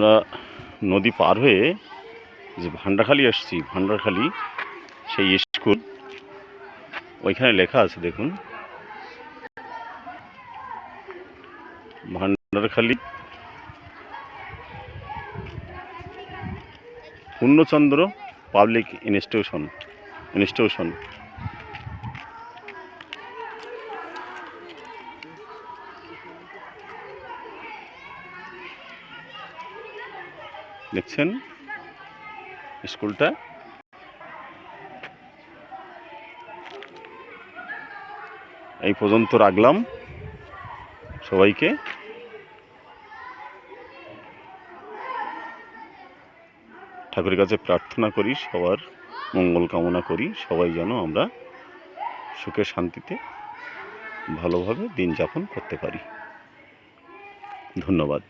আমরা নদী পার হয়ে যে ভান্ডারখালি আসছি, ভান্ডারখালি সেই স্কুল, ওইখানে লেখা আছে দেখুন, ভান্ডারখালি পূর্ণচন্দ্র পাবলিক ইনস্টিটিউশন। দেখছেন স্কুলটা। এই পর্যন্ত রাখলাম। সবাইকে ঠাকুরের কাছে প্রার্থনা করি, সবার মঙ্গল কামনা করি, সবাই যেন আমরা সুখে শান্তিতে ভালোভাবে দিন যাপন করতে পারি। ধন্যবাদ।